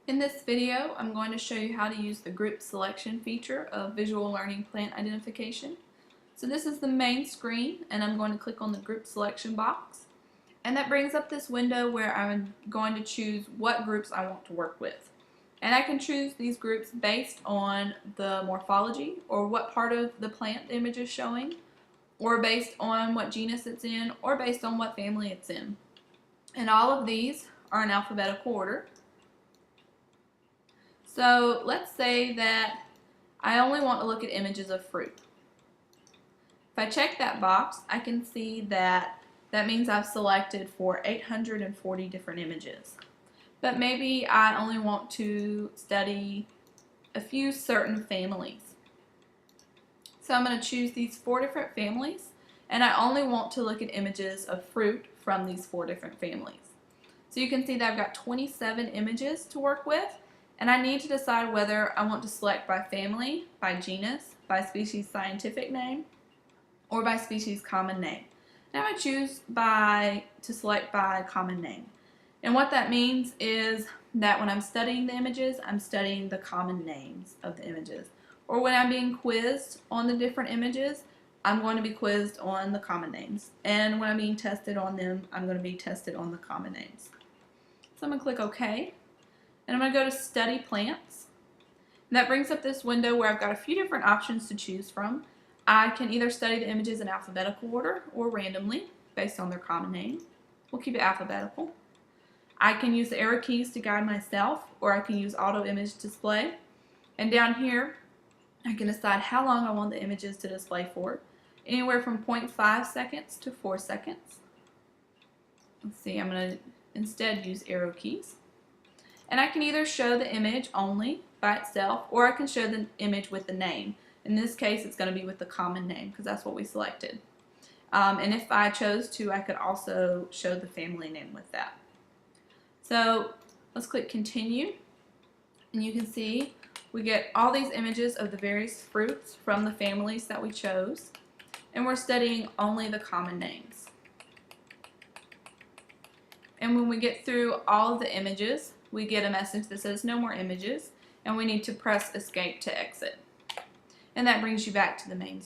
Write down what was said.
In this video, I'm going to show you how to use the group selection feature of Visual Learning Plant Identification. So this is the main screen, and I'm going to click on the group selection box. And that brings up this window where I'm going to choose what groups I want to work with. And I can choose these groups based on the morphology, or what part of the plant the image is showing, or based on what genus it's in, or based on what family it's in. And all of these are in alphabetical order. So let's say that I only want to look at images of fruit. If I check that box, I can see that means I've selected for 840 different images. But maybe I only want to study a few certain families. So I'm going to choose these 4 different families, and I only want to look at images of fruit from these 4 different families. So you can see that I've got 27 images to work with, and I need to decide whether I want to select by family, by genus, by species scientific name, or by species common name. Now I'm going to choose to select by common name. And what that means is that when I'm studying the images, I'm studying the common names of the images. Or when I'm being quizzed on the different images, I'm going to be quizzed on the common names. And when I'm being tested on them, I'm going to be tested on the common names. So I'm going to click OK. And I'm going to go to Study Plants. And that brings up this window where I've got a few different options to choose from. I can either study the images in alphabetical order or randomly based on their common name. We'll keep it alphabetical. I can use the arrow keys to guide myself, or I can use Auto Image Display. And down here, I can decide how long I want the images to display for. Anywhere from 0.5 seconds to 4 seconds. Let's see, I'm going to instead use arrow keys. And I can either show the image only by itself, or I can show the image with the name. In this case, it's going to be with the common name because that's what we selected. And if I chose to, I could also show the family name with that. So let's click Continue, and you can see we get all these images of the various fruits from the families that we chose, and we're studying only the common names. And when we get through all of the images, we get a message that says no more images, and we need to press Escape to exit. And that brings you back to the main